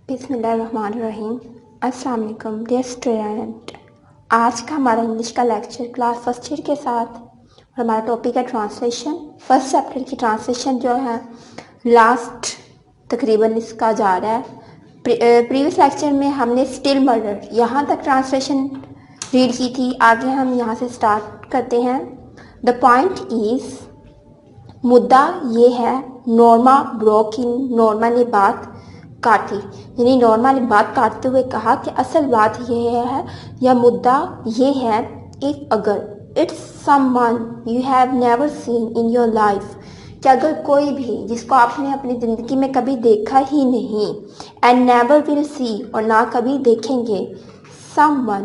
बिस्मिल्लाहिर्रहमानिर्रहीम। अस्सलाम वालेकुम डियर स्टूडेंट। आज का हमारा इंग्लिश का लेक्चर क्लास फर्स्ट ईयर के साथ और हमारा टॉपिक है ट्रांसलेशन। फर्स्ट चैप्टर की ट्रांसलेशन जो है लास्ट तकरीबन इसका जा रहा है। प्रीवियस लेक्चर में हमने स्टिल मर्डर यहाँ तक ट्रांसलेशन रीड की थी। आगे हम यहाँ से स्टार्ट करते हैं। द पॉइंट इज़, मुद्दा ये है, नॉर्मा ब्रोक इन, नॉर्मा ने बात काटी, यानी नॉर्मा ने बात काटते हुए कहा कि असल बात ये है या मुद्दा ये है, इफ अगर it's someone you have never seen in your life, कि अगर कोई भी जिसको आपने अपनी ज़िंदगी में कभी देखा ही नहीं, एंड नेवर विल सी, और ना कभी देखेंगे, समवन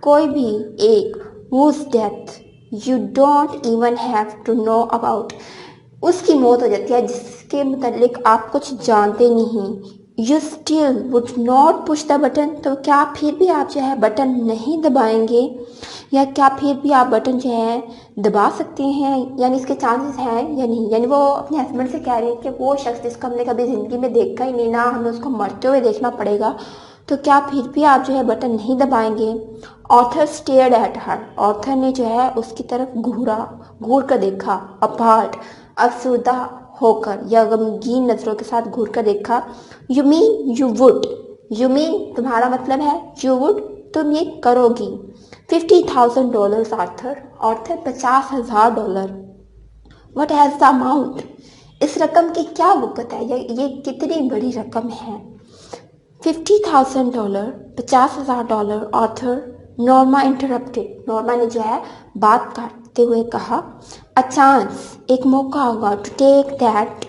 कोई भी एक, whose death you don't even have to know about, उसकी मौत हो जाती है जिसके मुतालिक आप कुछ जानते नहीं, you still would not push the button, तो क्या फिर भी आप जो है बटन नहीं दबाएंगे, या क्या फिर भी आप बटन जो है दबा सकते हैं, यानी इसके चांसेस हैं या नहीं। यानी वो अपने हस्बैंड से कह रहे हैं कि वो शख्स जिसको हमने कभी ज़िंदगी में देखा ही नहीं, ना हमें उसको मरते हुए देखना पड़ेगा, तो क्या फिर भी आप जो है बटन नहीं दबाएंगे। Author stared at her, author ने जो है उसकी तरफ घूर कर देखा, अपार्ट, अफसरदा होकर या गमगीन नज़रों के साथ घूर कर देखा। You mean you would, you mean तुम्हारा मतलब है, यू वुड तुम ये करोगी। $50,000 Arthur, Arthur $50,000। What has the amount, इस रकम की क्या वक़्त है, ये कितनी बड़ी रकम है। $50,000, $50,000 ऑर्थर। नॉर्मा इंटरप्टेड, नॉर्मा ने जो है बात काटते हुए कहा, अ चांस, एक मौका होगा, टू टेक दैट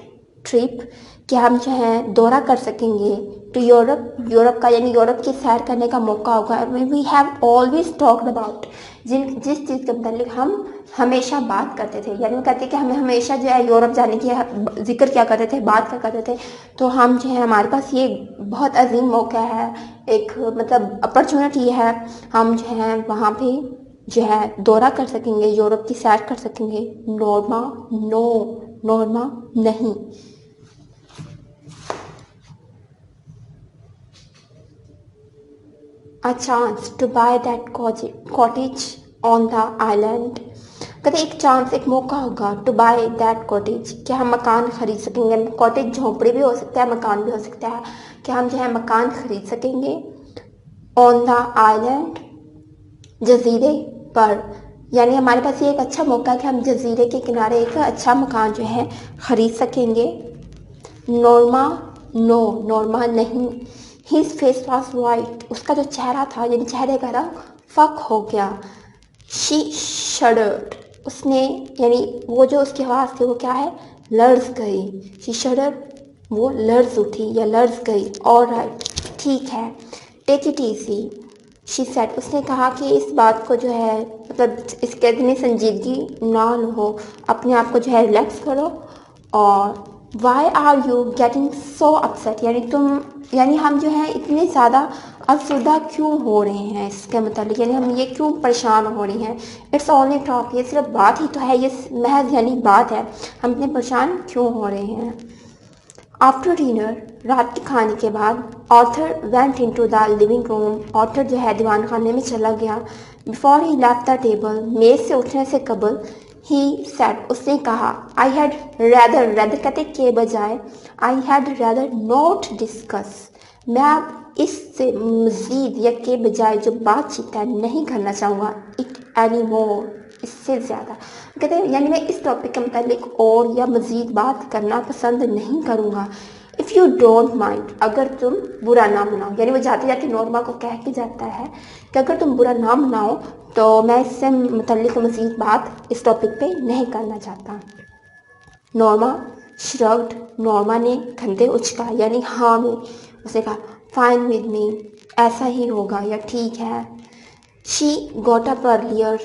ट्रिप, कि हम जो है दौरा कर सकेंगे, टू यूरोप, यूरोप का यानी यूरोप की सैर करने का मौका होगा। We have always talked about, जिस चीज़ के मतलब हम हमेशा बात करते थे, यानी वो कहते कि हमें हमेशा जो है यूरोप जाने की जिक्र क्या करते थे, बात क्या करते थे, तो हम जो है हमारे पास ये बहुत अजीम मौका है, एक मतलब अपॉर्चुनिटी है, हम जो है वहाँ पे जो है दौरा कर सकेंगे, यूरोप की सैर कर सकेंगे। नॉर्मा नो, नॉर्मा नहीं। A chance to buy that cottage on the island, कहते एक चांस, एक मौका होगा, टू बाय दैट कॉटेज, कि हम मकान खरीद सकेंगे। कॉटेज झोंपड़ी भी हो सकता है, मकान भी हो सकता है, कि हम जो है मकान खरीद सकेंगे। ऑन द आइलैंड, जजीरे पर, यानी हमारे पास ये एक अच्छा मौका है कि हम जजीरे के किनारे एक अच्छा मकान जो है खरीद सकेंगे। नॉर्मा नो, नॉर्मा नहीं। हिज फेस वॉज वाइट, उसका जो चेहरा था यानी चेहरे का रंग फक हो गया। शी शडर्ड, उसने यानी वो जो उसकी आवाज़ थी वो क्या है, लर्ज गई। शी शडर्ड, वो लर्ज उठी या लर्ज गई। ऑल राइट, ठीक है। Take it easy, she said, उसने कहा कि इस बात को जो है मतलब इसके इतनी संजीदगी ना लो, अपने आप को जो है रिलैक्स करो। और why are you getting so upset, यानी हम जो है इतने ज़्यादा अफसरदा क्यों हो रहे हैं इसके मतलब, यानी हम ये क्यों परेशान हो रही हैं। इट्स ओनली टॉक, ये सिर्फ बात ही तो है, ये महज यानी बात है, हम इतने परेशान क्यों हो रहे हैं। आफ्टर डिनर, रात के खाने के बाद, author went into the living room, author जो है दीवान खाने में चला गया। Before he left the table, मेज से उठने से कबल, ही सेड, उसने कहा, आई हैड रैदर, रैदर कहते के बजाय, I had rather not discuss, मैं अब इससे मज़ीद या के बजाय जो बातचीत है नहीं करना चाहूँगा, इट एनी मोर, इससे ज़्यादा। कहते हैं यानी मैं इस टॉपिक के मतलब और या मज़ीद बात करना पसंद नहीं करूँगा। इफ़ यू डोंट माइंड, अगर तुम बुरा ना मनाओ, यानी वो जाते जाते नॉर्मा को कह के जाता है कि अगर तुम बुरा ना मनाओ तो मैं इससे मतलब मज़ीद बात इस टॉपिक पे नहीं करना चाहता। नॉर्मा श्रग्ड, नॉर्मा ने कंधे उचका यानी हाँ में, उसने कहा, फाइन विद मी, ऐसा ही होगा या ठीक है। शी गॉट अप अर्लियर,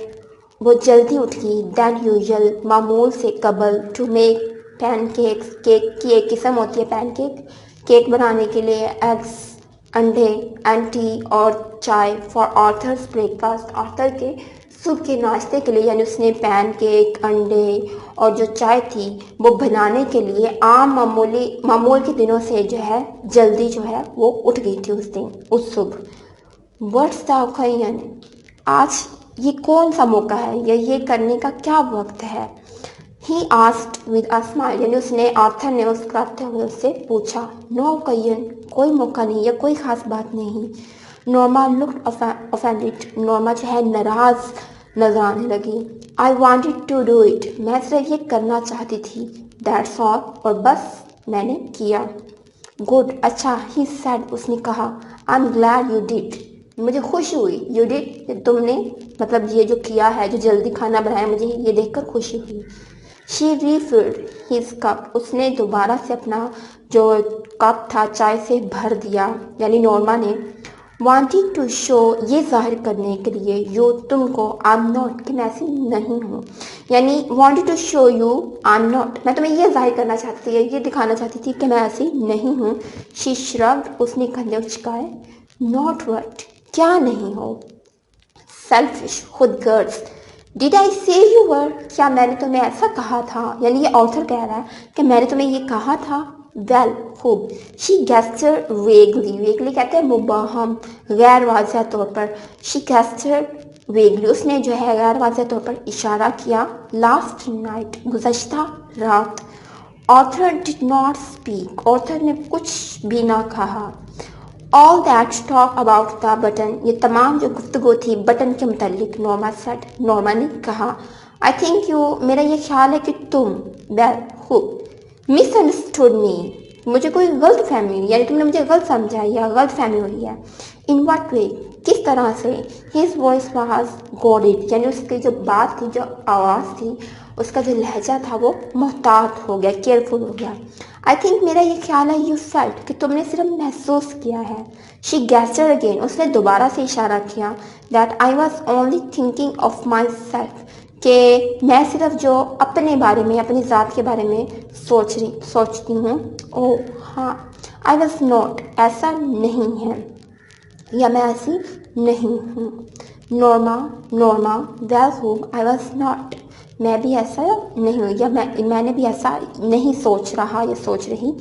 वो जल्दी उठ गई, दैन यूजुअल, मामूल से कबल, टू मेक पैनकेक्स, केक की एक किस्म होती है पैनकेक, केक बनाने के लिए, एग्स, अंडे, एंड टी, और चाय, फॉर ऑर्थर्स ब्रेकफास्ट, ऑर्थर के सुबह के नाश्ते के लिए यानी उसने पैनकेक, अंडे और जो चाय थी वो बनाने के लिए आम मामूल के दिनों से जो है जल्दी जो है वो उठ गई थी उस दिन, उस सुबह। व्हाट्स द ओकेजन, आज ये कौन सा मौका है या ये करने का क्या वक्त है। He asked with a smile, यानी उसने आर्थर ने मुस्कुराते हुए उससे पूछा। नो ओकेजन, कोई मौका नहीं या कोई खास बात नहीं। नॉर्मा लुक्ड ऑफेंडेड, नॉर्मा जो है नाराज नजर आने लगी। I wanted to do it, मैं सिर्फ ये करना चाहती थी। दैट्स ऑल, और बस मैंने किया। गुड, अच्छा, ही सेड, उसने कहा। I am glad you did, मुझे खुशी हुई। यू डिड, तुमने मतलब ये जो किया है, जो जल्दी खाना बनाया, मुझे ये देखकर खुशी हुई। शी रीफिल्ड हिज कप, उसने दोबारा से अपना जो कप था चाय से भर दिया। यानी नॉर्मा ने वांटिंग टू शो, ये जाहिर करने के लिए, यू, तुमको, आई एम नॉट, कि मैं ऐसी नहीं हूँ। यानी wanted to show you I am not, मैं तुम्हें ये जाहिर करना चाहती थी, ये दिखाना चाहती थी कि मैं ऐसी नहीं हूँ। शी श्रग्ड, उसने कंधे उचकाए। नॉट व्हाट, क्या नहीं हो। Selfish, Khudgarz. डिड आई से यू वर, क्या मैंने तुम्हें ऐसा कहा था। यानी ये ऑथर कह रहा है कि मैंने तुम्हें ये कहा था। वेल, खूब। शी गेस्चर वेगली, वेगली कहते हैं मुबहम, गैर वाज़ह तौर पर। शी गेस्चर वेगली, उसने जो है गैर वाज़ह तौर पर इशारा किया। लास्ट नाइट, गुज़श्ता रात। Author did not speak, author ने कुछ भी ना कहा। All that talk about the button, ये तमाम जो गुफ्तगू थी बटन के मुतालिक। नॉर्मा सेड, नॉर्मा ने कहा। आई थिंक यू, मेरा ये ख्याल है कि तुम, वेल, खूब, मिसअंडरस्टूड मी, मुझे कोई गलत फहमी, यानी तुमने मुझे गलत समझा या गलत फहमी हुई है। इन वट वे, किस तरह से। हिज वॉइस वाज गॉडिड, यानी उसकी जो बात थी, जो आवाज़ थी, उसका जो लहजा था वो मोहतात हो गया, केयरफुल हो गया। आई थिंक, मेरा ये ख्याल है, यू फेल्ट, कि तुमने सिर्फ महसूस किया है। शी गेस्चर्ड अगेन, उसने दोबारा से इशारा किया। That I was only thinking of my self, कि मैं सिर्फ जो अपने बारे में, अपनी ज़ात के बारे में सोचती हूँ। ओह हाँ, आई वॉज नॉट, ऐसा नहीं है, या मैं ऐसी नहीं हूँ। Norma, Norma, well whom, I was not, मैं भी ऐसा नहीं हूँ, या मैंने भी ऐसा नहीं सोच रहा या सोच रही।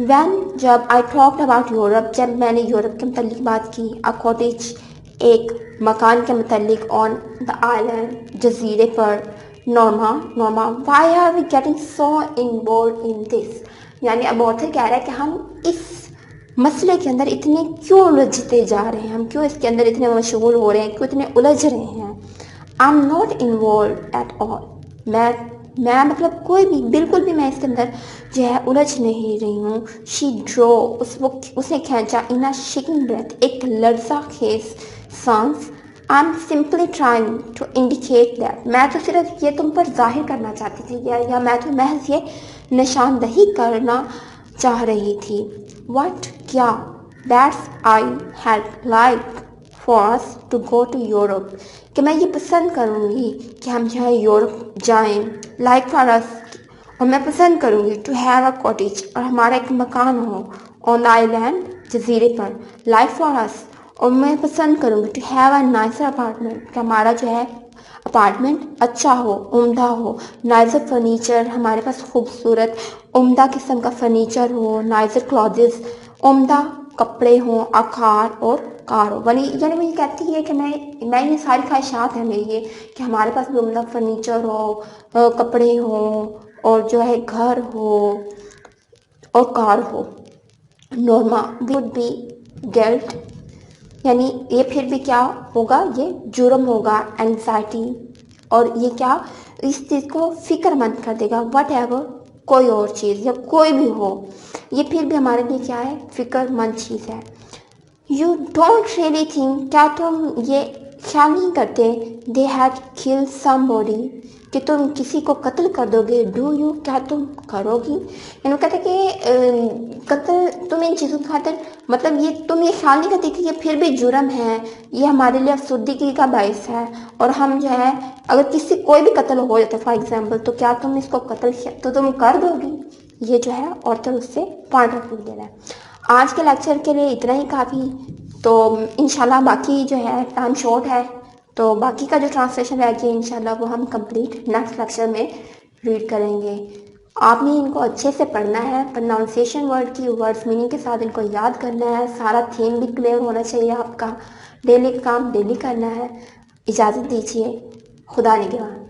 वैन, जब आई टॉक्ड अबाउट यूरोप, जब मैंने यूरोप के मतलब बात की। अ कॉटेज, एक मकान के मतलब। ऑन द आइलैंड, जजीरे पर। Norma, Norma, why are we getting so involve in this, यानी अब ऑथर कह रहा है कि हम इस मसले के अंदर इतने क्यों उलझते जा रहे हैं, हम क्यों इसके अंदर इतने मशगूल हो रहे हैं, क्यों इतने उलझ रहे हैं। आई am not involve at all, मैं मतलब कोई भी, बिल्कुल भी मैं इसके अंदर जो है उलझ नहीं रही हूँ। शी ड्रो, उसने खींचा। इन अ शेकिंग ब्रेथ, एक लर्जा खेस सांस। I am simply trying to indicate that, मैं तो सिर्फ ये तुम पर जाहिर करना चाहती थी, या मैं तो महज ये निशानदही करना चाह रही थी। वट, क्या। That's I had like for us to go to Europe, कि मैं ये पसंद करूँगी कि हम जो है यूरोप जाएं। लाइक फॉर अस, और मैं पसंद करूँगी टू हैव अ कॉटेज, और हमारा एक मकान हो। ऑन द आइलैंड, जजीरे पर। लाइक फॉर अस, और मैं पसंद करूँगी to have a nicer apartment, कि हमारा जो है अपार्टमेंट अच्छा हो, उम्दा हो। नाइजर फर्नीचर, हमारे पास खूबसूरत उम्दा किस्म का फर्नीचर हो। नाइजर क्लॉथेस, उम्दा कपड़े हों। आकार और कार हो, यानी वो ये कहती है कि मैं ये सारी ख्वाहिशात हैं मेरी ये, कि हमारे पास भी उम्दा फर्नीचर हो, कपड़े हो, और जो है घर हो और कार हो। नॉर्मा, वुड बी गिल्ट, यानी ये फिर भी क्या होगा, ये जुर्म होगा। एंग्जाइटी, और ये क्या, इस चीज़ को फिक्रमंद कर देगा। वट एवर, कोई और चीज़ या कोई भी हो, ये फिर भी हमारे लिए क्या है, फिक्रमंद चीज़ है। यू डोंट रियली थिंक, क्या तुम ये ख्याल नहीं करते। दे हैड किल समबॉडी, कि तुम किसी को कत्ल कर दोगे। डू यू, क्या तुम करोगी। यानी कहते कि कत्ल तुम इन चीज़ों की खातिर, मतलब ये तुम ये ख्याल नहीं करती कि ये फिर भी जुर्म है, ये हमारे लिए अफसुर्दगी का बायस है, और हम जो है अगर किसी कोई भी कत्ल हो जाता है फॉर एग्जाम्पल, तो क्या तुम इसको कत्ल तो तुम कर दोगी। ये जो है ऑथर उससे पॉइंट ऑफ व्यू दे रहा है। आज के लेक्चर के लिए इतना ही काफ़ी। तो इंशाल्लाह बाकी जो है टाइम शॉर्ट है, तो बाकी का जो ट्रांसलेशन रह गया इंशाल्लाह वो हम कंप्लीट नेक्स्ट लेक्चर में रीड करेंगे। आपने इनको अच्छे से पढ़ना है, प्रोनाउंसिएशन वर्ड की वर्ड्स मीनिंग के साथ इनको याद करना है, सारा थीम भी क्लियर होना चाहिए आपका, डेली काम डेली करना है। इजाज़त दीजिए, खुदा निगहबान।